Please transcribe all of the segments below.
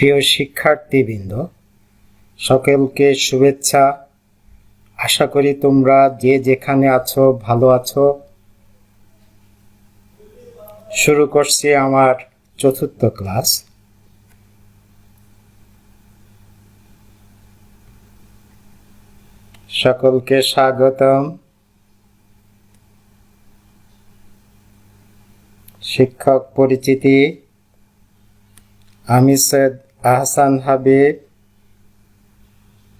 প্রিয় শিক্ষার্থীবৃন্দ, সকলকে শুভেচ্ছা। আশা করি তোমরা যে যেখানে আছো ভালো আছো। শুরু করছি আমার চতুর্থ ক্লাস। সকলকে স্বাগতম। শিক্ষক পরিচিতি, আমি সৈয়দ আহসান হাবিব,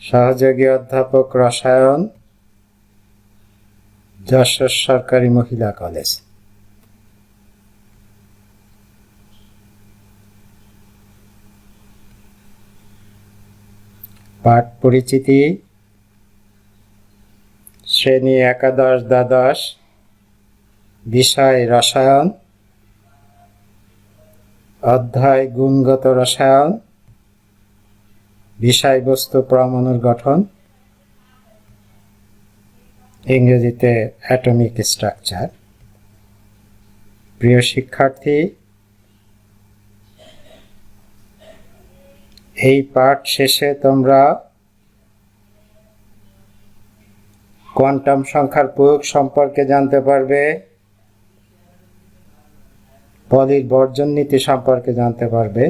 সহযোগী অধ্যাপক রসায়ন, যশোর সরকারি মহিলা কলেজ। পাঠ পরিচিতি, শ্রেণী একাদশ দ্বাদশ, বিষয় রসায়ন, অধ্যায় গুণগত রসায়ন, বিষয়বস্তু পরমাণুর গঠন, ইংরেজিতে অ্যাটমিক স্ট্রাকচার। প্রিয় শিক্ষার্থী, এই পাঠ শেষে তোমরা কোয়ান্টাম সংখ্যার প্রয়োগ সম্পর্কে জানতে পারবে, পলির বর্জন নীতি সম্পর্কে জানতে পারবে,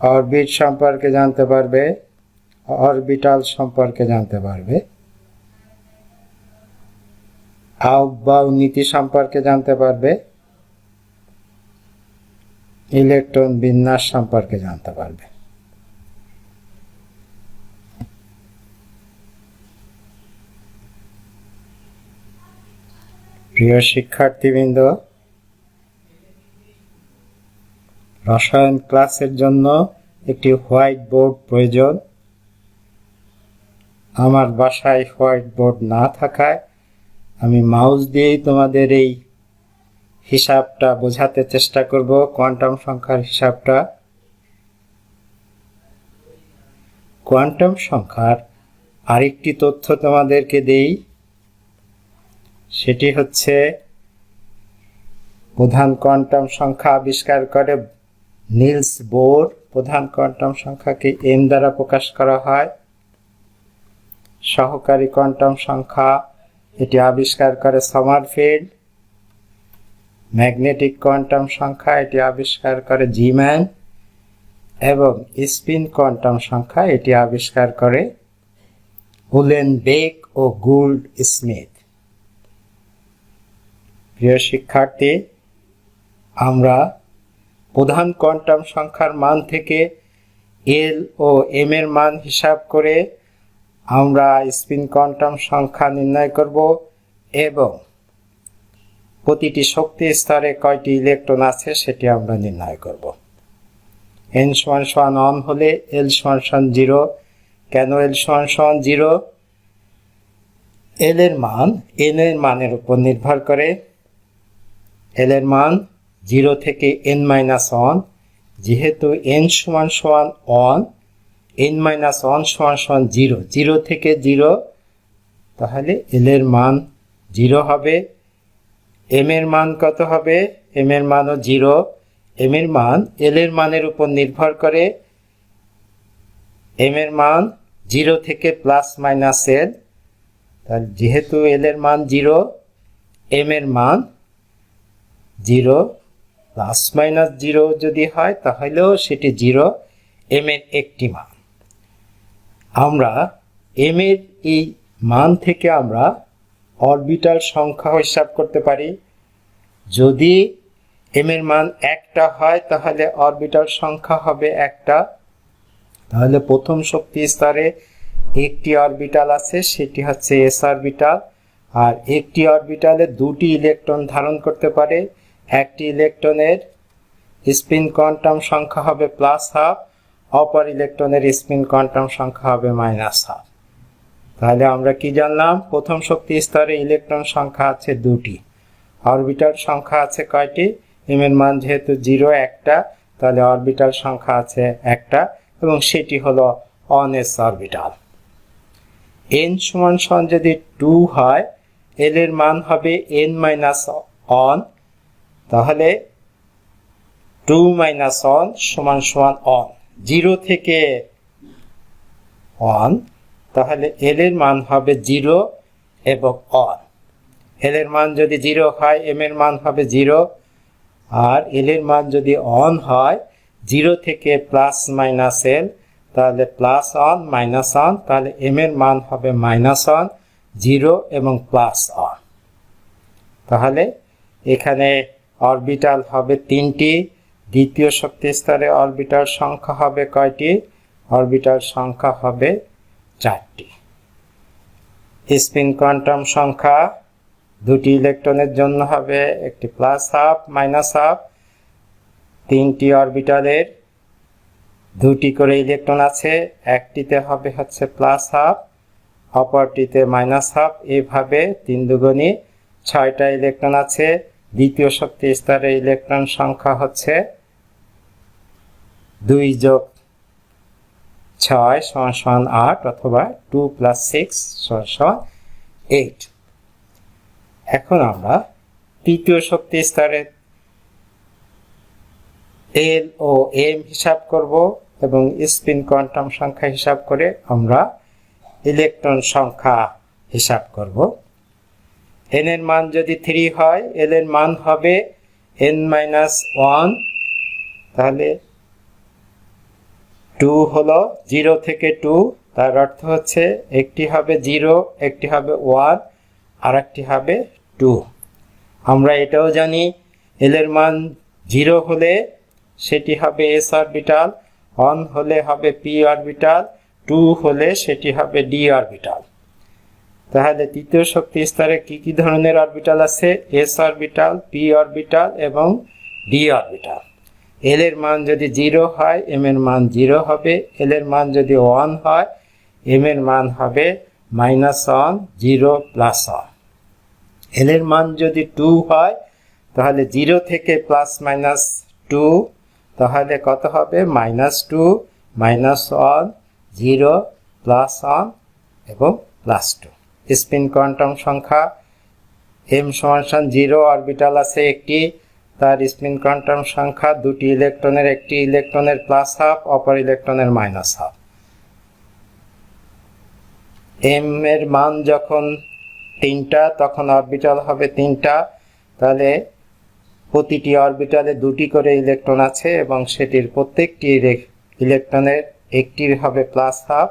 অরবিট সম্পর্কে জানতে পারবে, অরবিটাল সম্পর্কে জানতে পারবে, আউক-বাউ নীতি সম্পর্কে জানতে পারবে, ইলেকট্রন বিন্যাস সম্পর্কে জানতে পারবে। প্রিয় শিক্ষার্থীবৃন্দ, রসায়ন ক্লাসের জন্য একটি হোয়াইট বোর্ড প্রয়োজন। আমার বাসায় হোয়াইট বোর্ড না থাকায় আমি মাউস দিয়েই তোমাদের এই হিসাবটা বোঝাতে চেষ্টা করব, কোয়ান্টাম সংখ্যার হিসাবটা। কোয়ান্টাম সংখ্যার আরেকটি তথ্য তোমাদেরকে দেই, সেটি হচ্ছে প্রধান কোয়ান্টাম সংখ্যা আবিষ্কার করে নিলস বোর। প্রধান কোয়ান্টাম সংখ্যাকে m দ্বারা প্রকাশ করা হয়। সহকারী কোয়ান্টাম সংখ্যা এটি আবিষ্কার করে সমারফিল্ড। ম্যাগনেটিক কোয়ান্টাম সংখ্যা এটি আবিষ্কার করে জিম্যান, এবং স্পিন কোয়ান্টাম সংখ্যা এটি আবিষ্কার করে উলেনবেক ও গুল্ড স্মিথ। প্রিয় শিক্ষার্থী, আমরা প্রধান কোয়ান্টাম সংখ্যার মান থেকে এল ও এম এর মান হিসাব করে আমরা স্পিন কোয়ান্টাম সংখ্যা নির্ণয় করব, এবং প্রতিটি শক্তি স্তরে কয়টি ইলেকট্রন আছে সেটি আমরা নির্ণয় করব। n = 1 হলে l = 0। কেন l = 0? l এর মান n এর মানের উপর নির্ভর করে। l এর মান 0 থেকে n-1, যেহেতু n = 1, n-1 = 0, 0 থেকে 0, তাহলে l এর মান 0 হবে। m এর মান কত হবে? m এর মানও 0। m এর মান l এর মানের উপর নির্ভর করে। m এর মান 0 থেকে +-l, তাহলে যেহেতু l এর মান 0, m এর মান 0, +-0 যদি হয় তাহলেও সেটি 0, m এর একটি মান। আমরা m এর এই মান থেকে আমরা অরবিটাল সংখ্যা হিসাব করতে পারি। যদি m এর মান 1টা হয় তাহলে অরবিটাল সংখ্যা হবে 1টা। তাহলে প্রথম শক্তি স্তরে একটি অরবিটাল আছে, সেটি হচ্ছে s অরবিটাল। আর একটি অরবিটালে দুটি ইলেকট্রন ধারণ করতে পারে। একটি ইলেকট্রনের স্পিন কোয়ান্টাম সংখ্যা হবে +12, অপর ইলেকট্রনের স্পিন কোয়ান্টাম সংখ্যা হবে -12। তাহলে আমরা কি জানলাম? প্রথম শক্তি স্তরে ইলেকট্রন সংখ্যা আছে 2টি, অরবিটাল সংখ্যা আছে কয়টি? m এর মান যেহেতু 0, 1টা, তাহলে অরবিটাল সংখ্যা আছে 1টা, এবং সেটি হলো 1s অরবিটাল। n = যদি 2 হয়, l এর মান হবে n-1, তাহলে 2 মাইনাস 1 সমান সমান 1, 0 থেকে 1, তাহলে এল এর মান হবে 0 এবং 1। এল এর মান যদি 0 হয় এম এর মান হবে 0, আর এল এর মান যদি 1 হয় 0 থেকে প্লাস মাইনাস এল, তাহলে প্লাস 1 মাইনাস 1, তাহলে এম এর মান হবে মাইনাস 1, 0 এবং প্লাস 1। তাহলে এখানে অরবিটাল হবে 3টি, দ্বিতীয় শক্তি স্তরে অরবিটাল সংখ্যা হবে কয়টি? অরবিটাল সংখ্যা হবে 4টি। স্পিন কোয়ান্টাম সংখ্যা দুটি ইলেকট্রনের জন্য হবে একটি প্লাস হাফ মাইনাস হাফ। 3টি অরবিটালের 2টি করে ইলেকট্রন আছে, একটিতে হবে হচ্ছে প্লাস হাফ, অপরটিতে মাইনাস হাফ। এভাবে 3 দুগুণী 6টা ইলেকট্রন আছে। দ্বিতীয় শক্তি স্তরে ইলেকট্রন সংখ্যা হচ্ছে 2 যোগ 6 সমান সমান 8, অথবা 2 প্লাস 6 সমান সমান 8। এখন আমরা তৃতীয় শক্তি স্তরে এল ও এম হিসাব করব এবং স্পিন কোয়ান্টাম সংখ্যা হিসাব করে আমরা ইলেকট্রন সংখ্যা হিসাব করব। এন এর মান যদি 3 হয় এল এর মান হবে n-1, তাহলে 2 হলো 0 থেকে 2, তার অর্থ হচ্ছে একটি হবে 0, একটি হবে 1, আর একটি হবে 2। আমরা এটাও জানি এল এর মান 0 হলে সেটি হবে s অরবিটাল, 1 হলে হবে p অরবিটাল, 2 হলে সেটি হবে d অরবিটাল। তাহলে তৃতীয় শক্তি স্তরে কি কি ধরনের অরবিটাল আছে? s অরবিটাল, p অরবিটাল এবং d অরবিটাল। এল এর মান যদি 0 হয় এম এর মান 0 হবে, এল এর মান যদি 1 হয় এম এর মান হবে -1, 0 প্লাস 1। এল এর মান যদি 2 হয় তাহলে 0 থেকে প্লাস মাইনাস 2, তাহলে কত হবে? -2, -1, 0 প্লাস 1 এবং প্লাস 2। স্পিন কোয়ান্টাম সংখ্যা m সমান 0 অরবিটাল আছে একটি, তার স্পিন কোয়ান্টাম সংখ্যা 2টি ইলেকট্রনের, একটি ইলেকট্রনের প্লাস হাফ, অপর ইলেকট্রনের মাইনাস হাফ। m এর মান যখন 3টা তখন অরবিটাল হবে 3টা, তাহলে প্রতিটি অরবিটালে 2টি করে ইলেকট্রন আছে এবং সেটির প্রত্যেকটি ইলেকট্রনের একটির হবে প্লাস হাফ,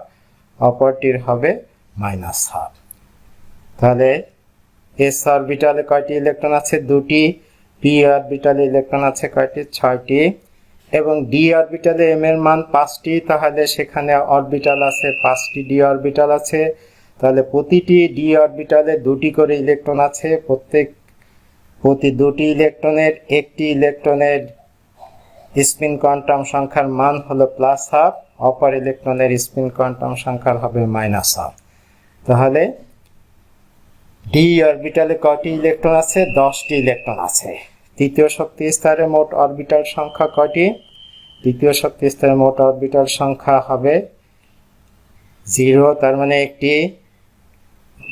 অপরটির হবে মাইনাস হাফ। তাহলে s অরবিটালে কয়টি ইলেকট্রন আছে? 2টি। p অরবিটালে ইলেকট্রন আছে কয়টি? 6টি। এবং d অরবিটালে m এর মান 5টি, তাহলে সেখানে অরবিটাল আছে 5টি d অরবিটাল আছে। তাহলে প্রতিটি d অরবিটালে 2টি করে ইলেকট্রন আছে, প্রতি 2টি ইলেকট্রনের একটি ইলেকট্রনের স্পিন কোয়ান্টাম সংখ্যার মান হলো প্লাস হাফ, অপর ইলেকট্রনের স্পিন কোয়ান্টাম সংখ্যার হবে মাইনাস হাফ। তাহলে ডি অরবিটালে কয়টি ইলেকট্রন আছে? 10টি ইলেকট্রন আছে। তৃতীয় শক্তি স্তরে মোট অরবিটাল সংখ্যা কয়টি? তৃতীয় শক্তি স্তরে মোট অরবিটাল সংখ্যা হবে 0, তার মানে একটি,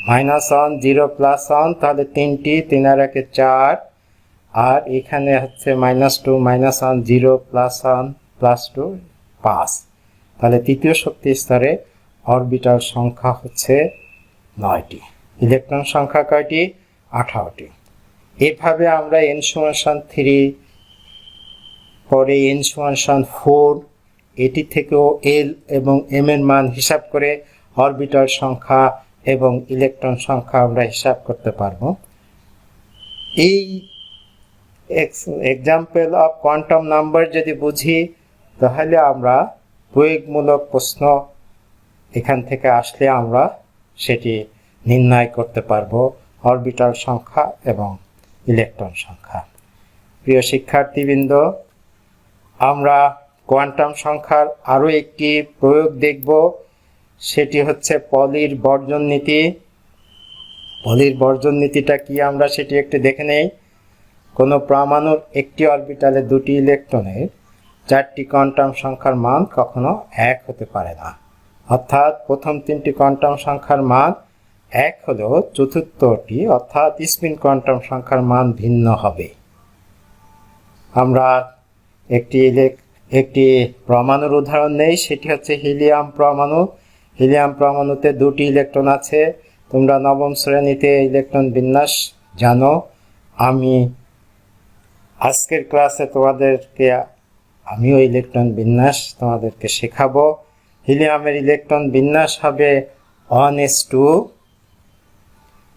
-1, 0 প্লাস 1, তাহলে 3টি, 3 আর 1 4, আর এখানে হচ্ছে -2, -1, 0 প্লাস 1 প্লাস 2, 5। তাহলে তৃতীয় শক্তি স্তরে অরবিটাল সংখ্যা হচ্ছে 9টি। ইলেকট্রন সংখ্যা কয়টি? 18টি। এভাবে আমরা n সমান 3, পরে n সমান 4, এটি থেকেও এল এবং এম এর মান হিসাব করে অরবিটাল সংখ্যা এবং ইলেকট্রন সংখ্যা আমরা হিসাব করতে পারবো। এই এক্সাম্পল অফ কোয়ান্টাম নাম্বার যদি বুঝি তাহলে আমরা প্রয়োগমূলক প্রশ্ন এখান থেকে আসলে আমরা সেটি নির্ণয় করতে পারবো, অরবিটাল সংখ্যা এবং ইলেকট্রন সংখ্যা। প্রিয় শিক্ষার্থীবৃন্দ, আমরা কোয়ান্টাম সংখ্যার আরও একটি প্রয়োগ দেখব, সেটি হচ্ছে পলির বর্জন নীতি। পলির বর্জন নীতিটা কি আমরা সেটি একটু দেখে নেই। কোনো পরমাণুর একটি অরবিটালে 2টি ইলেকট্রনের 4টি কোয়ান্টাম সংখ্যার মান কখনো 1 হতে পারে না, অর্থাৎ প্রথম 3টি কোয়ান্টাম সংখ্যার মান 1 হলেও চতুর্থটি অর্থাৎ স্পিন কোয়ান্টাম সংখ্যার মান ভিন্ন হবে। আমরা একটি পরমাণুর উদাহরণ নেই, সেটি হচ্ছে হিলিয়াম পরমাণু। হিলিয়াম পরমাণুতে 2টি ইলেকট্রন আছে। তোমরা নবম শ্রেণীতে ইলেকট্রন বিন্যাস জানো। আমি আজকের ক্লাসে আমিও ইলেকট্রন বিন্যাস তোমাদেরকে শেখাবো। হিলিয়ামের ইলেকট্রন বিন্যাস হবে 1s2।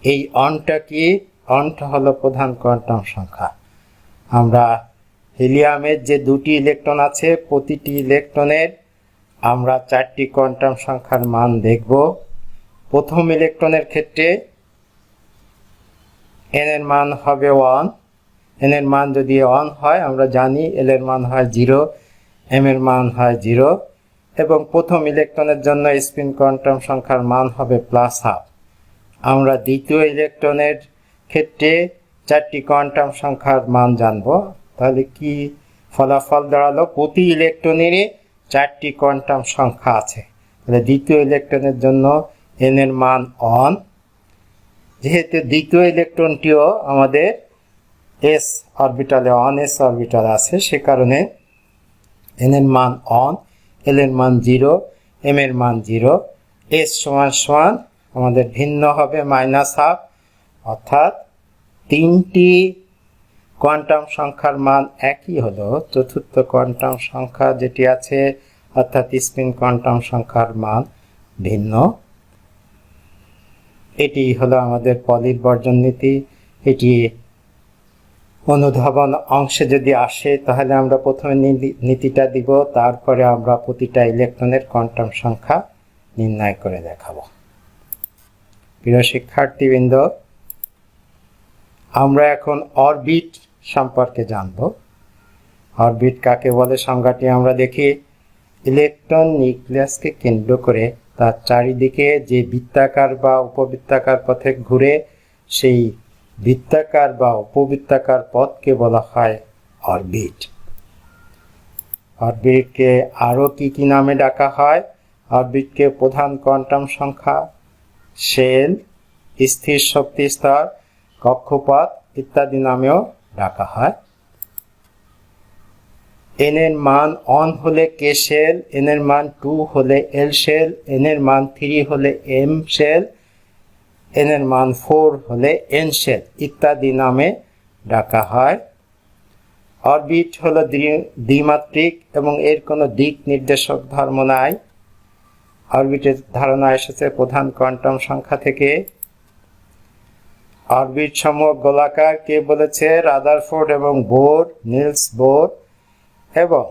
এই অনটা কি? অনটা হলো প্রধান কোয়ান্টাম সংখ্যা। আমরা হিলিয়ামের যে 2টি ইলেকট্রন আছে, প্রতিটি ইলেকট্রনের আমরা 4টি কোয়ান্টাম সংখ্যার মান দেখব। প্রথম ইলেকট্রনের ক্ষেত্রে n এর মান হবে 1। n এর মান যদি 1 হয়, আমরা জানি l এর মান হয় 0, m এর মান হয় 0, এবং প্রথম ইলেকট্রনের জন্য স্পিন কোয়ান্টাম সংখ্যার মান হবে +12। আমরা দ্বিতীয় ইলেকট্রনের ক্ষেত্রে 4টি কোয়ান্টাম সংখ্যার মান জানব। তাহলে কি ফলাফল দাঁড়ালো? প্রতি ইলেকট্রনেরই 4টি কোয়ান্টাম সংখ্যা আছে। তাহলে দ্বিতীয় ইলেকট্রনের জন্য n এর মান 1। যেহেতু দ্বিতীয় ইলেকট্রনটিও আমাদের s অরবিটালে 1s অরবিটাল আছে, সে কারণে n এর মান 1, l এর মান 0, m এর মান 0, s সমান আমাদের ভিন্ন হবে -12। অর্থাৎ 3টি কোয়ান্টাম সংখ্যার মান একই হলো। চতুর্থ কোয়ান্টাম সংখ্যা যেটি আছে, অর্থাৎ স্পিন কোয়ান্টাম সংখ্যার মান ভিন্ন। এটি হলো আমাদের পলির বর্জন নীতি। এটি অনুধাবন অংশে যদি আসে, তাহলে আমরা প্রথমে নীতিটা দিব, তারপরে আমরা প্রতিটা ইলেকট্রনের কোয়ান্টাম সংখ্যা নির্ণয় করে দেখাবো। প্রিয় শিক্ষার্থীবৃন্দ, আমরা এখন অরবিট সম্পর্কে জানব। অরবিট কাকে বলে সংজ্ঞাটি আমরা দেখি। ইলেকট্রন নিউক্লিয়াসকে কেন্দ্র করে তার চারিদিকে যে বৃত্তাকার বা উপবৃত্তাকার পথে ঘুরে, সেই বৃত্তাকার বা উপবৃত্তাকার পথকে বলা হয় অরবিট। অরবিটকে আরও কি নামে ডাকা হয়? অরবিটকে প্রধান কোয়ান্টাম সংখ্যা, শেল, স্থির শক্তি স্তর, কক্ষপথ ইত্যাদি নামেও ডাকা হয়। n এর মান 1 হলে k শেল, n এর মান 2 হলে l শেল, n এর মান 3 হলে m শেল, n এর মান 4 হলে n শেল ইত্যাদি নামে ডাকা হয়। অরবিট হলো দ্বিমাত্রিক এবং এর কোনো দিক নির্দেশক ধর্ম নাই। অরবিটের ধারণা এসেছে প্রধান কোয়ান্টাম সংখ্যা থেকে। অরবিট সমূহ গোলাকার কে বলেছে? রাদারফোর্ড এবং বোর, নিলস বোর। এবং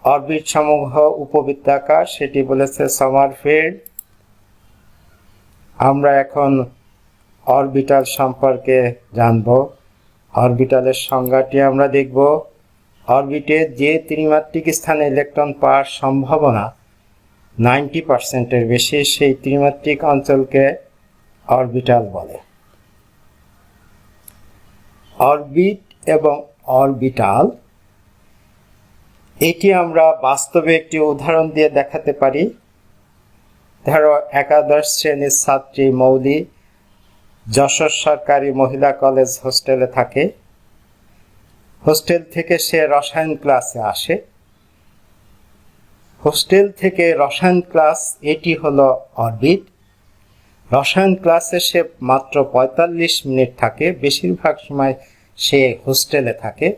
অরবিট সমূহ উপবৃত্তাকার, সেটি বলেছে সমারফিল্ড। আমরা এখন অরবিটাল সম্পর্কে জানব। অরবিটালের সংজ্ঞাটি আমরা দেখব। অরবিটে যে ত্রিমাত্রিক স্থানে ইলেকট্রন পাওয়ার সম্ভাবনা 90%-এর বেশি, সেই ত্রিমাত্রিক অঞ্চলকে অরবিটাল বলে। অরবিট এবং অরবিটাল, এটি আমরা বাস্তবে একটি উদাহরণ দিয়ে দেখাতে পারি। ধরো, একাদশ শ্রেণীর ছাত্রী মৌলি যশোর সরকারি মহিলা কলেজ হোস্টেলে থাকে। হোস্টেল থেকে সে রসায়ন ক্লাসে আসে। হোস্টেল থেকে রসায়ন ক্লাস, এটি হলো অরবিট। রসায়ন ক্লাসে সে মাত্র 45 মিনিট থাকে, বেশিরভাগ সময় সে হোস্টেলে থাকে।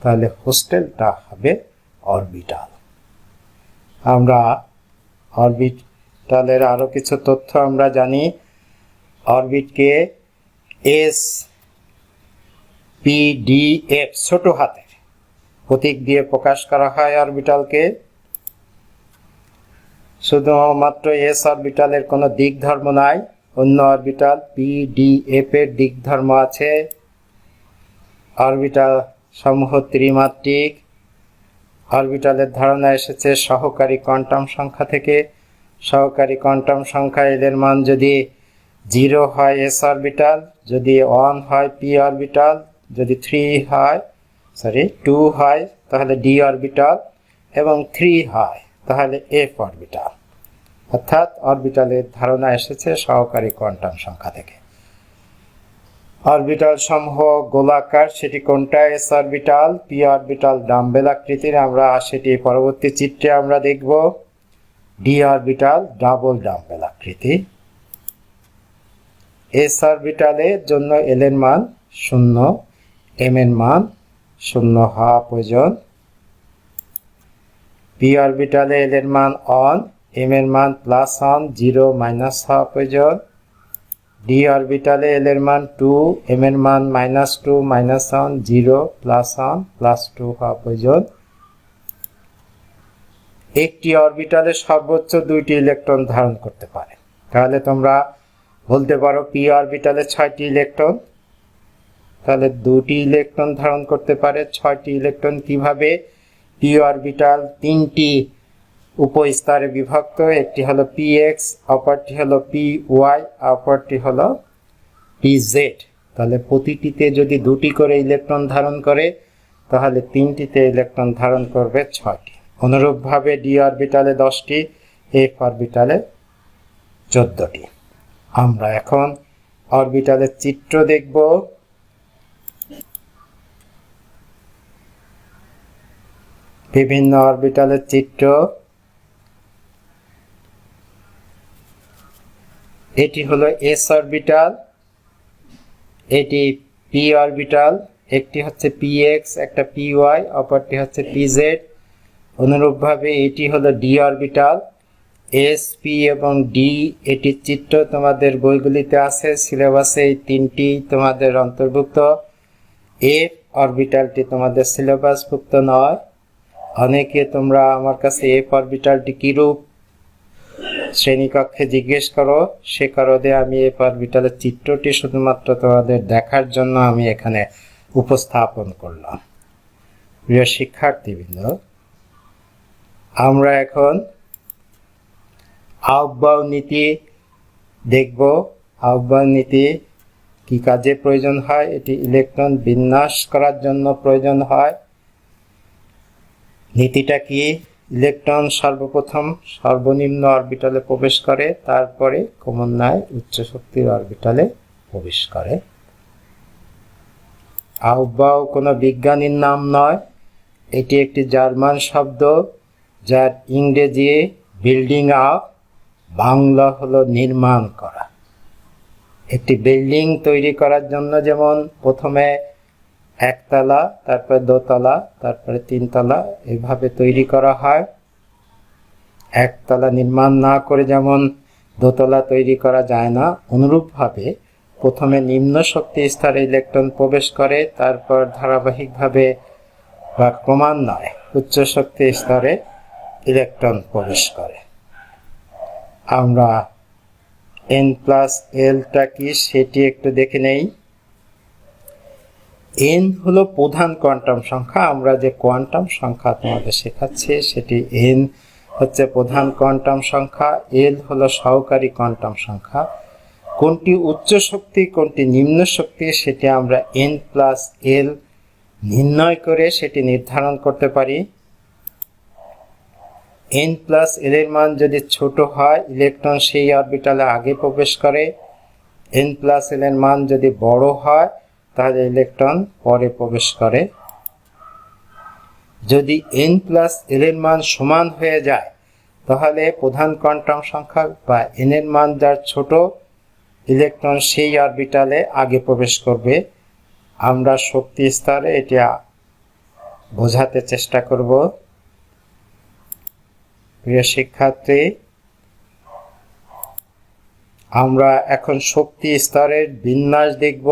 তাহলে হোস্টেলটা হবে অরবিটাল। আমরা অরবিটালের আরো কিছু তথ্য আমরা জানি। অরবিটকে এস পি ডি এফ ছোট হাতের প্রতীক দিয়ে প্রকাশ করা হয় অরবিটালকে। শুধুমাত্র এস অরবিটালের কোনো দিক ধর্ম নাই, অন্য অরবিটাল পি ডি এফ এর দিক ধর্ম আছে। অরবিটাল সমূহ ত্রিমাত্রিক। অরবিটালের ধারণা এসেছে সহকারী কোয়ান্টাম সংখ্যা থেকে। সহকারী কোয়ান্টাম সংখ্যা এর মান যদি 0 হয় এস অরবিটাল, যদি 1 হয় পি অরবিটাল, যদি 2 হয় তাহলে ডি অরবিটাল, এবং 3 হয় তাহলে এফ অরবিটাল। অর্থাৎ অরবিটালের ধারণা এসেছে সহকারী কোয়ান্টাম সংখ্যা থেকে। অরবিটাল সমূহ গোলাকার, সেটি কোনটা? S orbital. P orbital dumbbell আকৃতির, আমরা সেটি পরবর্তী চিত্রে আমরা দেখব। ডি অরবিটাল ডাবল ডাম্বেল আকৃতি। এস অরবিটালের জন্য এল এর মান 0, এম এর মান 0 হওয়া প্রয়োজন। পি অরবিটালে এল এর মান 1, এম এর মান +1, 0 মাইনাস হওয়া প্রয়োজন। ডি অরবিটালে এল এর মান 2, এম এর মান -2 -1, 0 +1 +2 হওয়া প্রয়োজন। একটি অরবিটালে সর্বোচ্চ 2টি ইলেকট্রন ধারণ করতে পারে। তাহলে তোমরা বলতে পারো পি অরবিটালে 6টি ইলেকট্রন, তাহলে 2টি ইলেকট্রন ধারণ করতে পারে। 6টি ইলেকট্রন কিভাবে? পি অরবিটাল 3টি উপস্তরে বিভক্ত, একটি হলো px, অপরটি হলো py, অপরটি হলো pz। তাহলে প্রতিটিতে যদি 2টি করে ইলেকট্রন ধারণ করে তাহলে 3টিতে ইলেকট্রন ধারণ করবে 6টি। অনুরূপভাবে ডি অরবিটালে 10টি, এফ অরবিটালে 14টি। আমরা এখন অরবিটালের চিত্র দেখব। বিভিন্ন অরবিটালের চিত্র। এটি হলো এস অরবিটাল, এটি পি অরবিটাল, একটি হচ্ছে px, একটা py, অপরটি হচ্ছে pz। অনুরূপভাবে এটি হলো ডি অরবিটাল, এস, পি এবং ডি। এটির চিত্র তোমাদের বইগুলিতে আছে, সিলেবাসে এই 3টি তোমাদের অন্তর্ভুক্ত। এফ অরবিটালটি তোমাদের সিলেবাসভুক্ত নয়। অনেকে তোমরা আমার কাছে এফ অরবিটালটি কিরূপ শ্রেণীকক্ষে জিজ্ঞেস করো, সে কারণে আমি এফ অরবিটালের চিত্রটি শুধুমাত্র তোমাদের দেখার জন্য আমি এখানে উপস্থাপন করলাম। প্রিয় শিক্ষার্থীবৃন্দ, আমরা এখন আহ্বায়ক নীতি দেখব। আহ্বায়ক নীতি কি কাজে প্রয়োজন হয়? এটি ইলেকট্রন বিন্যাস করার জন্য প্রয়োজন হয়। নীতিটা কি? ইলেকট্রন সর্বপ্রথম সর্বনিম্ন অরবিটালে প্রবেশ করে, তারপরে ক্রমান্বয়ে উচ্চ শক্তির অরবিটালে প্রবেশ করে। আহ্বায়ক কোনো বিজ্ঞানীর নাম নয়, এটি একটি জার্মান শব্দ, যার ইংরেজি বিল্ডিং আপ, বাংলা হলো নির্মাণ করা। একটি বিল্ডিং তৈরি করার জন্য যেমন প্রথমে একতলা, তারপরে দোতলা, তারপরে 3তলা, এভাবে তৈরি করা হয়। একতলা নির্মাণ না করে যেমন দোতলা তৈরি করা যায় না, অনুরূপভাবে প্রথমে নিম্ন শক্তি স্তরে ইলেকট্রন প্রবেশ করে, তারপর ধারাবাহিকভাবে বা ক্রমান্বয়ে উচ্চ শক্তি স্তরে ইলেকট্রন প্রবেশ করে। আমরা n+lটা কি সেটি একটু দেখে নেই। n হলো প্রধান কোয়ান্টাম সংখ্যা। আমরা যে কোয়ান্টাম সংখ্যা তোমাদের শেখাচ্ছি সেটি n হচ্ছে প্রধান কোয়ান্টাম সংখ্যা, l হলো সহকারী কোয়ান্টাম সংখ্যা। কোনটি উচ্চ শক্তি কোনটি নিম্ন শক্তি সেটি আমরা n+l নির্ণয় করে সেটি নির্ধারণ করতে পারি। n+l এর মান যদি ছোট হয়, ইলেকট্রন সেই অরবিটালে আগে প্রবেশ করে। n+l এর মান যদি বড় হয়, তাহলে ইলেকট্রন পরে প্রবেশ করে। যদি n+l এর মান সমান হয়ে যায়, তাহলে প্রধান কোয়ান্টাম সংখ্যা বা n এর মান যার ছোট, ইলেকট্রন সেই অরবিটালে আগে প্রবেশ করবে। আমরা শক্তি স্তরে এটা বোঝাতে চেষ্টা করব। প্রিয় শিক্ষার্থী, আমরা এখন শক্তি স্তরের বিন্যাস দেখব।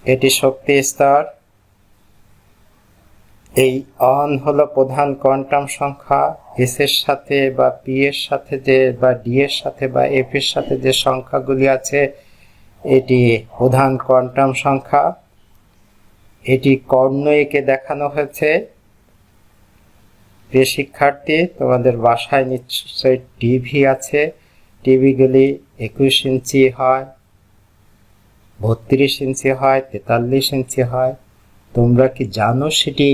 এটি শক্তি স্তর। এই অন হলো প্রধান কোয়ান্টাম সংখ্যা। এস এর সাথে বা পি এর সাথে যে বা ডি এর সাথে বা এফ এর সাথে যে সংখ্যাগুলি আছে এটি প্রধান কোয়ান্টাম সংখ্যা। এটি কর্ণ এঁকে দেখানো হয়েছে। প্রিয় শিক্ষার্থী, তোমাদের বাসায় নিশ্চয়ই টিভি আছে। টিভিগুলি 21 ইঞ্চি হয়, 32 ইঞ্চি হয়, 43 ইঞ্চি হয়। তোমরা কি জানো সেটি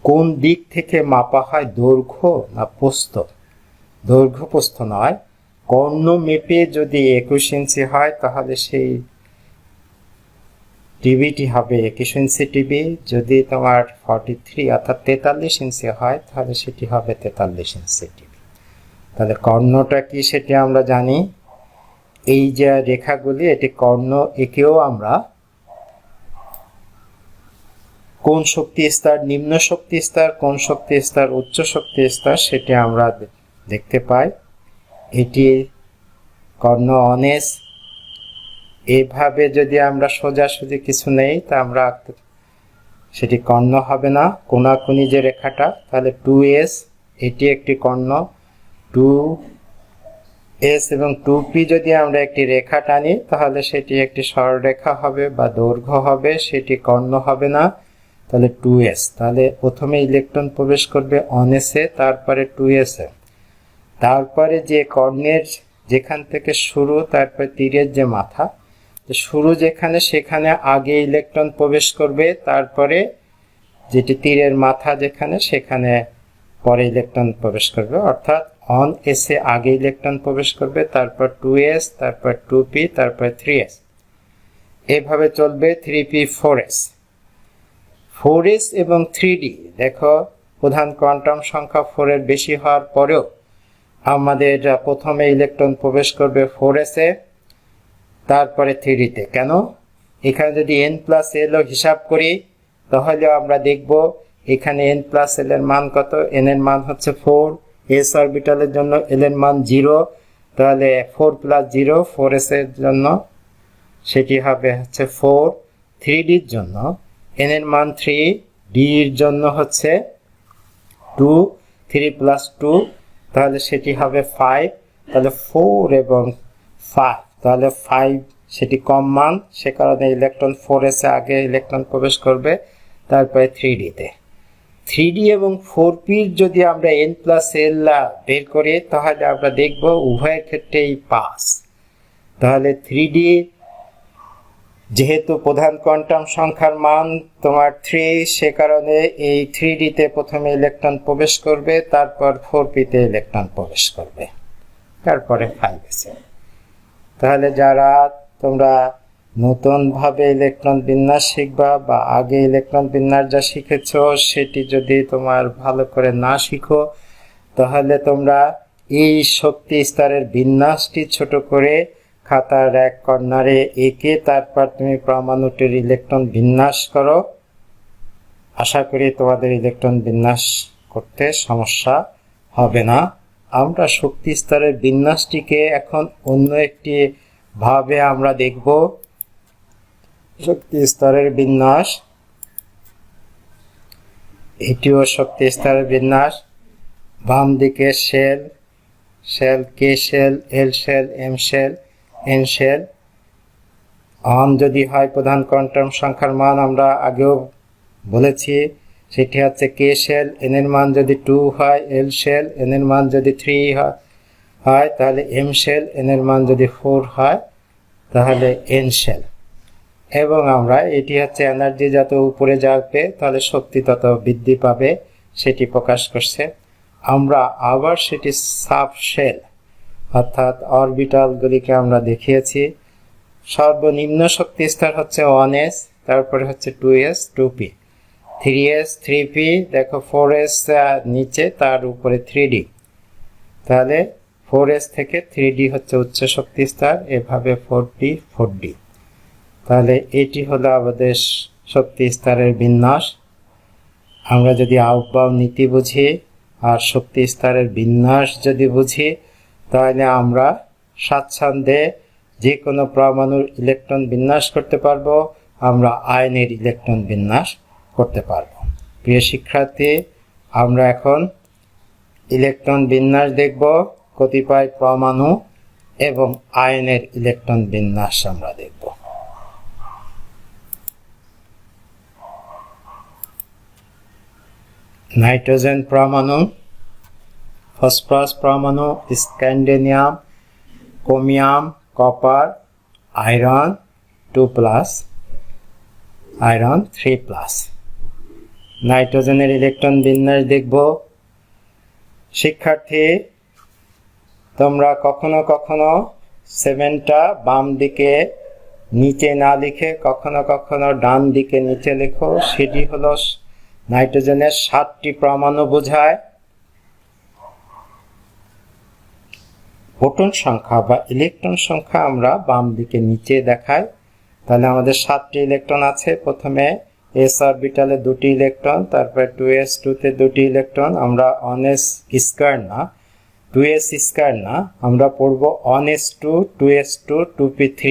কোন দিক থেকে মাপা হয়? দৈর্ঘ্য না প্রস্থ? দৈর্ঘ্য প্রস্থ নয়, কর্ণ মেপে যদি 21 ইঞ্চি হয় তাহলে সেই টিভিটি হবে 21 ইঞ্চি টিভি। যদি তোমার 43 অর্থাৎ 43 ইঞ্চি হয় তাহলে সেটি হবে 43 ইঞ্চি টিভি। তাহলে কর্ণটা কি সেটি আমরা জানি। এই যে রেখাগুলি এটি কর্ণ, একেও আমরা কোন শক্তি স্তর, নিম্ন শক্তি স্তর, কোন শক্তি স্তর, উচ্চ শক্তি স্তর সেটি আমরা দেখতে পাই। এটি কর্ণ অনেস। এইভাবে যদি আমরা সোজাসুজি কিছু নেই তা আমরা সেটি কর্ণ হবে না। কোনাকুনি যে রেখাটা, তাহলে 2s এটি একটি কর্ণ। 2s এবং 2p যদি আমরা একটি রেখা টানি তাহলে সেটি একটি সরলরেখা হবে বা দৈর্ঘ্য হবে, সেটি কর্ণ হবে না। তাহলে 2s, তাহলে প্রথমে ইলেকট্রন প্রবেশ করবে অনেসে, তারপরে 2s এ, তারপরে যে কর্ণের যেখান থেকে শুরু, তারপরে তীরের যে মাথা, শুরু যেখানে সেখানে আগে ইলেকট্রন প্রবেশ করবে, তারপরে যেটি তীরের মাথা যেখানে সেখানে পরে ইলেকট্রন প্রবেশ করবে। অর্থাৎ অন এসে আগে ইলেকট্রন প্রবেশ করবে, তারপর 2s, তারপর 2p, তারপর 3s, এভাবে চলবে 3p 4s। 4s এবং 3d, দেখো প্রধান কোয়ান্টাম সংখ্যা 4 এর বেশি হওয়ার পরেও আমাদের প্রথমে ইলেকট্রন প্রবেশ করবে 4s এ, তারপরে 3d তে। কেন? এখানে যদি n প্লাস l হিসাব করি তাহলে আমরা দেখব এখানে n প্লাস l এর মান কত। n এর মান হচ্ছে 4, s অরবিটালের জন্য l এর মান 0, তাহলে 4 প্লাস 0 4s এর জন্য সেটি হবে হচ্ছে 4। 3d এর জন্য n এর মান 3, d এর জন্য হচ্ছে 2, 3 প্লাস 2, তাহলে সেটি হবে 5। তাহলে 4 এবং 5, তাহলে 5 সেটি কম মান, সে কারণে ইলেকট্রন 4s এ আগে ইলেকট্রন প্রবেশ করবে, তারপরে 3d তে। 3d এবং 4p যদি আমরা n প্লাস l বের করি তাহলে আমরা দেখব উভয়ের ক্ষেত্রেই পাস। তাহলে 3d যেহেতু প্রধান কোয়ান্টাম সংখ্যার মান তোমার 3, সে কারণে এই 3d তে প্রথমে ইলেকট্রন প্রবেশ করবে, তারপর 4p তে ইলেকট্রন প্রবেশ করবে, তারপরে 5s এ। তাহলে যারা তোমরা নতুনভাবে ইলেকট্রন বিন্যাস শিখবা বা আগে ইলেকট্রন বিন্যাস যা শিখেছ সেটি যদি তোমার ভালো করে না শিখো তাহলে তোমরা এই শক্তি স্তরের বিন্যাসটি ছোট করে খাতার এক কর্নারে এঁকে তারপর তুমি পরমাণুটির ইলেকট্রন বিন্যাস করো। আশা করি তোমাদের ইলেকট্রন বিন্যাস করতে সমস্যা হবে না। আমরা শক্তি স্তরের বিন্যাসটিকে এখন অন্য একটি ভাবে আমরা দেখব। শক্তি স্তরের বিন্যাস, এটিও শক্তি স্তরের বিন্যাস। বাম দিকে shell, shell, K shell, L shell, M shell, N shell. অন যদি হয় প্রধান কোয়ান্টাম সংখ্যার মান আমরা আগেও বলেছি, সেটি হচ্ছে কে শেল। এন এর মান যদি 2 হয় এল শেল, এন এর মান যদি 3 হয় তাহলে এম শেল, এন এর মান যদি 4 হয় তাহলে এন শেল। এবং আমরা এটি হচ্ছে এনার্জি যত উপরে যাবে তাহলে শক্তি তত বৃদ্ধি পাবে, সেটি প্রকাশ করছে। আমরা আবার সেটি সাব শেল অর্থাৎ অরবিটালগুলিকে আমরা দেখিয়েছি। সর্বনিম্ন শক্তি স্তর হচ্ছে 1s, তারপরে হচ্ছে 2s, 2p, 3s, 3p, দেখো 4s নিচে, তার উপরে 3d। তাহলে 4s থেকে 3d হচ্ছে উচ্চ শক্তি স্তর, এভাবে 4p, 4d। তাহলে এটি হলো আমাদের শক্তি স্তরের বিন্যাস। আমরা যদি আহ্বান নীতি বুঝি আর শক্তি স্তরের বিন্যাস যদি বুঝি তাহলে আমরা স্বাচ্ছন্দ্যে যে কোনো পরমাণুর ইলেকট্রন বিন্যাস করতে পারবো, আমরা আয়নের ইলেকট্রন বিন্যাস করতে পারবো। প্রিয় শিক্ষার্থী, আমরা এখন ইলেকট্রন বিন্যাস দেখব, কতিপয় পরমাণু এবং আয়নের ইলেকট্রন বিন্যাস আমরা দেখব। নাইট্রোজেন পরমাণু, ফসফরাস পরমাণু, scandium, chromium, copper, iron 2+, iron 3+। নাইট্রোজেনের ইলেকট্রন বিন্যাস দেখব। শিক্ষার্থী, তোমরা কখনো কখনো 7টা বাম দিকে নিচে না লিখে কখনো কখনো ডান দিকে নিচে লেখো। সেটি হলো নাইট্রোজেনের 7টি পরমাণু বোঝায়। প্রোটন সংখ্যা বা ইলেকট্রন সংখ্যা আমরা বাম দিকে নিচে দেখাই। তাহলে আমাদের 7টি ইলেকট্রন আছে। প্রথমে s অরবিটালে 2টি ইলেকট্রন, তারপর 2s2 তে 2টি ইলেকট্রন। আমরা 1s স্কয়ার না, 2s স্কয়ার না, আমরা পড়ব 1s2 2s2 2p3।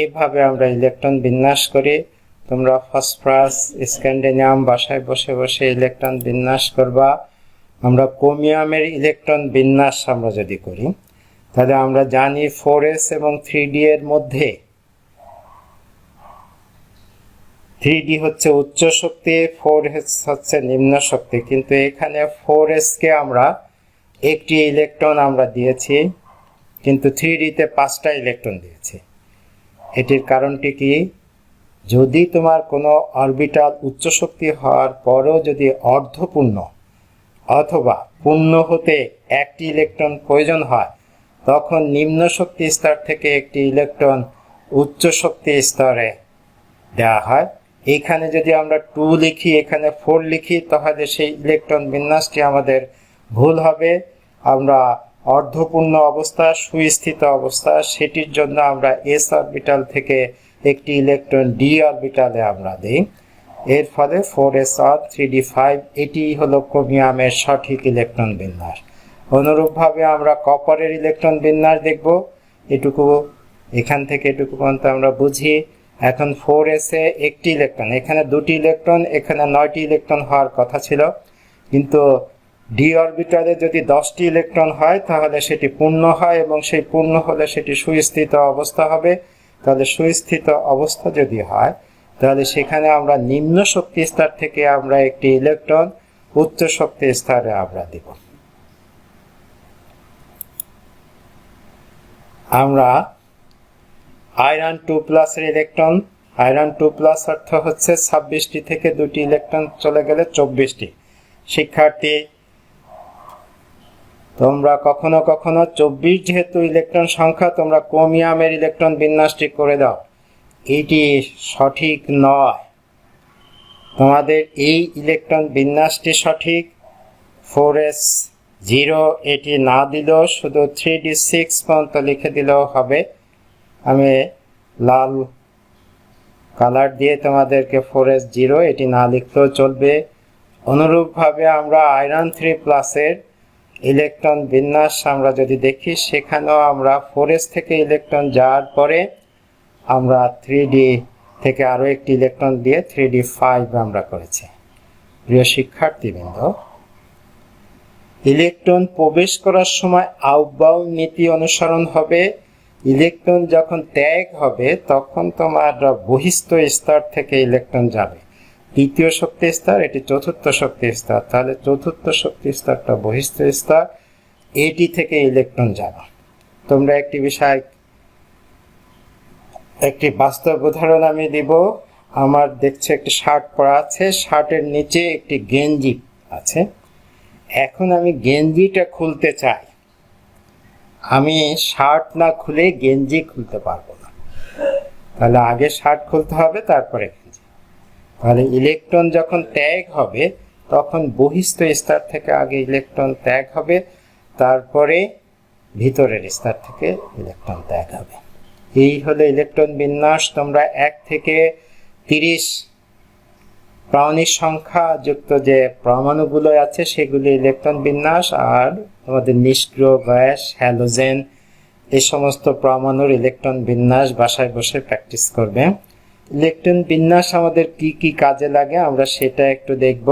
এইভাবে আমরা ইলেকট্রন বিন্যাস করি। তোমরা ফসফরাস স্ক্যান্ডিনাম বাসায় বসে বসে ইলেকট্রন বিন্যাস করবা। আমরা ক্রোমিয়ামের ইলেকট্রন বিন্যাস আমরা যদি করি, তাহলে আমরা জানি 4s এবং 3d এর মধ্যে 3d হচ্ছে উচ্চ শক্তি, 4s হচ্ছে নিম্ন শক্তি। কিন্তু এখানে 4s কে আমরা একটি ইলেকট্রন আমরা দিয়েছি, কিন্তু 3d তে 5টা ইলেকট্রন দিয়েছি। এটির কারণটি কি? যদি তোমার কোনো অরবিটাল উচ্চ শক্তি হওয়ার পরেও যদি অর্ধপূর্ণ অথবা পূর্ণ হতে একটি ইলেকট্রন প্রয়োজন হয়, তখন নিম্ন শক্তি স্তর থেকে একটি ইলেকট্রন উচ্চ শক্তি স্তরে দেওয়া হয়। এইখানে যদি আমরা 2 লিখি, এখানে 4 লিখি, তাহলে সেই ইলেকট্রন বিন্যাসটি আমাদের ভুল হবে। আমরা অর্ধপূর্ণ অবস্থা, সুস্থিত অবস্থা, সেটির জন্য আমরা s অরবিটাল থেকে একটি ইলেকট্রন d অরবিটালে আমরা দিই। এর ফলে 4s1 3d5, এটি হলো ক্রোমিয়ামের সঠিক ইলেকট্রন বিন্যাস। অনুরূপভাবে আমরা কপারের ইলেকট্রন বিন্যাস দেখব। এটুকু এখান থেকে এটুকু পর্যন্ত আমরা বুঝি। এখন 4s এ একটি ইলেকট্রন, এখানে 2টি ইলেকট্রন, এখানে 9টি ইলেকট্রন হওয়ার কথা ছিল। কিন্তু d অরবিটালে যদি 10টি ইলেকট্রন হয় তাহলে সেটি পূর্ণ হয়, এবং সেই পূর্ণ হলে সেটি সুস্থিত অবস্থা হবে। তাহলে সুস্থিত অবস্থা যদি হয়, তাহলে সেখানে আমরা নিম্ন শক্তি স্তর থেকে আমরা একটি ইলেকট্রন উচ্চ শক্তি স্তরে আমরা দেব। আমরা আয়রন 2+ এর ইলেকট্রন, আয়রন 2+ অর্থ হচ্ছে 26টি থেকে 2টি ইলেকট্রন চলে গেলে 24টি। শিক্ষার্থী, তোমরা কখনো কখনো 24 যেহেতু ইলেকট্রন সংখ্যা, তোমরা ক্রোমিয়ামের ইলেকট্রন বিন্যাসটি করে দাও। এটি সঠিক নয়। তোমাদের এই ইলেকট্রন বিন্যাসটি সঠিক। 4s0 এটি না দিলেও শুধু 3d6 পর্যন্ত লিখে দিলেও হবে। আমি লাল কালার দিয়ে তোমাদেরকে 4s0 এটি না লিখলেও চলবে। অনুরূপভাবে আমরা আয়রন 3+ এর ইলেকট্রন বিন্যাস আমরা যদি দেখি, সেখানেও আমরা 4s থেকে ইলেকট্রন যাওয়ার পরে আমরা 3d থেকে আরও একটি ইলেকট্রন দিয়ে 3d5 আমরা করেছি। প্রিয় শিক্ষার্থীবৃন্দ, ইলেকট্রন প্রবেশ করার সময় আউটবাউন্ড নীতি অনুসরণ হবে। ইলেকট্রন যখন ত্যাগ হবে তখন তোমার বহিস্থ স্তর থেকে ইলেকট্রন যাবে। তৃতীয় শক্তি স্তর, এটি চতুর্থ শক্তি স্তর, তাহলে চতুর্থ শক্তি স্তরটা বহিস্থ স্তর, এটি থেকে ইলেকট্রন যাবে। তোমরা একটি বিষয়, একটি বাস্তব উদাহরণ আমি দিব। আমার দেখছে একটি শার্ট পরা আছে, শার্টের নিচে একটি গেঞ্জি আছে। এখন আমি গেঞ্জিটা খুলতে চাই, আমি শার্ট না খুলে গেঞ্জি খুলতে পারবো না। তাহলে আগে শার্ট খুলতে হবে, তারপরে গেঞ্জি। তাহলে ইলেকট্রন যখন ত্যাগ হবে তখন বহিস্থ স্তর থেকে আগে ইলেকট্রন ত্যাগ হবে, তারপরে ভিতরের স্তর থেকে ইলেকট্রন ত্যাগ হবে। এই হলো ইলেকট্রন বিন্যাস। তোমরা 1 থেকে 30 প্রাণীর সংখ্যা যুক্ত যে পরমাণুগুলো আছে সেগুলি ইলেকট্রন বিন্যাস, আর আমাদের নিষ্ক্রিয় গ্যাস, হ্যালোজেন, এই সমস্ত পরমাণুর ইলেকট্রন বিন্যাস বাসায় বসে প্র্যাকটিস করবে। ইলেকট্রন বিন্যাস আমাদের কি কি কাজে লাগে আমরা সেটা একটু দেখব।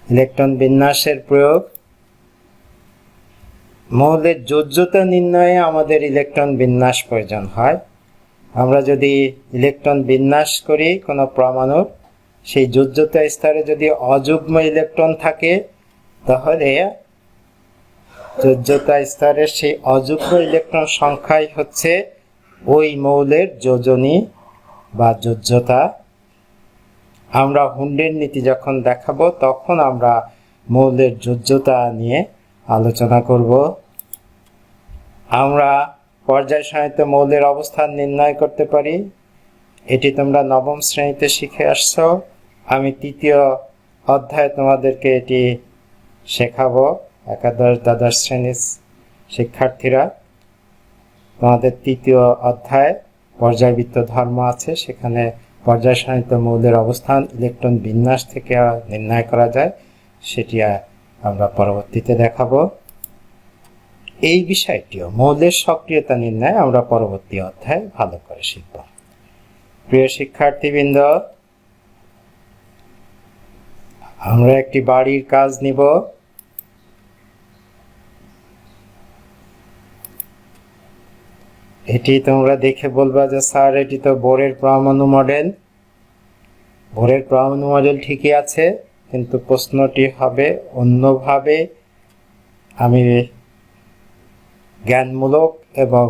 ইলেকট্রন বিন্যাসের প্রয়োগ, মৌলের যোজ্যতা নির্ণয়ে আমাদের ইলেকট্রন বিন্যাস প্রয়োজন হয়। আমরা যদি ইলেকট্রন বিন্যাস করি কোনো পরমাণুর, সেই যোজ্যতা স্তরে যদি অযুগ্ম ইলেকট্রন থাকে, তাহলে যোজ্যতা স্তরের সেই অযুগ্ম ইলেকট্রন সংখ্যাই হচ্ছে ওই মৌলের যোজনী বা যোজ্যতা। আমরা হুন্ডের নীতি যখন দেখাবো তখন আমরা মৌলের যোজ্যতা নিয়ে আলোচনা করব। আমরা পর্যায় সারণীতে মৌলের অবস্থান নির্ণয় করতে পারি। এটি তোমরা নবম শ্রেণীতে শিখে আসছো। আমি তৃতীয় অধ্যায়ে তোমাদেরকে এটি শেখাবো। একাদশ দ্বাদশ শ্রেণীর শিক্ষার্থীরা, তোমাদের তৃতীয় অধ্যায় পর্যায়বৃত্ত ধর্ম আছে, সেখানে পর্যায় সারণীতে মৌলের অবস্থান ইলেকট্রন বিন্যাস থেকে নির্ণয় করা যায়, সেটি আমরা পরবর্তীতে দেখাবো। এই বিষয়টিও মৌলের সক্রিয়তা নির্ণয় আমরা পরবর্তী অধ্যায়ে ভালো করে শিখব। প্রিয় শিক্ষার্থীবৃন্দ, আমরা একটি বাড়ির কাজ নিব। এটি তোমরা দেখে বলবা যে স্যার এটি তো বোরের পরমাণু মডেল। বোরের পরমাণু মডেল ঠিকই আছে, কিন্তু প্রশ্নটি হবে অন্যভাবে। আমি জ্ঞানমূলক এবং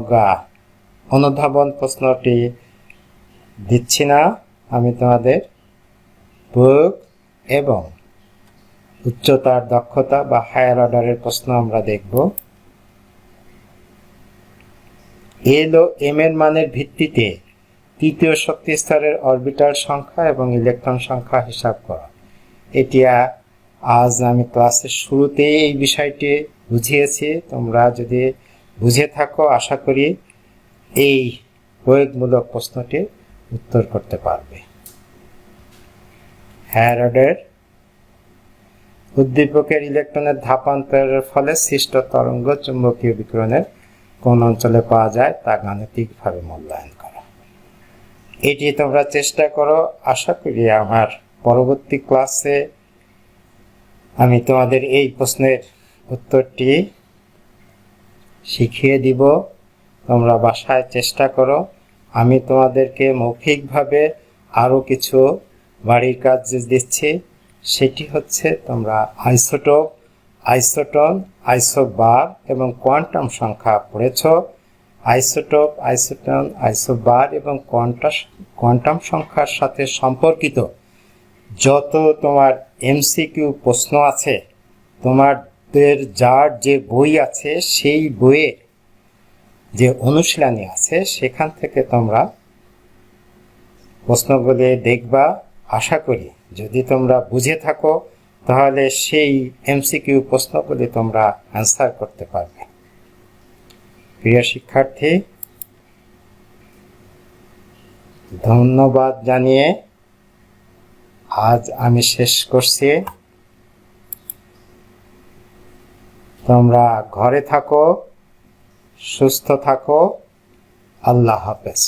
অনুধাবন প্রশ্নটি দিচ্ছি না। আমি তোমাদের প্রয়োগ এবং উচ্চতার দক্ষতা বা হায়ার অর্ডারের প্রশ্ন আমরা দেখব। এল ও এম এর মানের ভিত্তিতে তৃতীয় শক্তি স্তরের অরবিটাল সংখ্যা এবং ইলেকট্রন সংখ্যা হিসাব করা। এটি আজ আমি ক্লাসের শুরুতেই এই বিষয়টি বুঝিয়েছি। তোমরা যদি বুঝে থাকো, আশা করি এই প্রয়োগমূলক প্রশ্নটির উত্তর করতে পারবে। হায়ার অর্ডার উদ্দীপকের ইলেকট্রনের ধাপান্তরের ফলে সৃষ্ট তরঙ্গ চুম্বকীয় বিকিরণের কোন অঞ্চলে পাওয়া যায় তা গাণিতিকভাবে মূল্যায়ন করা। এটি তোমরা চেষ্টা করো। আশা করি আমার পরবর্তী ক্লাসে আমি তোমাদের এই প্রশ্নের উত্তরটি শিখিয়ে দিব। তোমরা বাসায় চেষ্টা করো। আমি তোমাদেরকে মৌখিকভাবে আরও কিছু বাড়ির কাজ দিচ্ছি। সেটি হচ্ছে তোমরা আইসোটোপ, আইসোটন, আইসোবার এবং কোয়ান্টাম সংখ্যা পড়েছ। আইসোটোপ, আইসোটন, আইসোবার এবং কোয়ান্টাম সংখ্যার সাথে সম্পর্কিত যত তোমার এমসিকিউ প্রশ্ন আছে, তোমাদের যার যে বই আছে সেই বইয়ে যে অনুশীলনী আছে সেখান থেকে তোমরা প্রশ্নগুলি দেখবা। আশা করি যদি তোমরা বুঝে থাকো তাহলে সেই এমসিকিউ প্রশ্নগুলি তোমরা অ্যান্সার করতে পারবে। প্রিয় শিক্ষার্থী, ধন্যবাদ জানিয়ে আজ আমি শেষ করছি। তোমরা ঘরে থাকো, সুস্থ থাকো। আল্লাহ হাফেজ।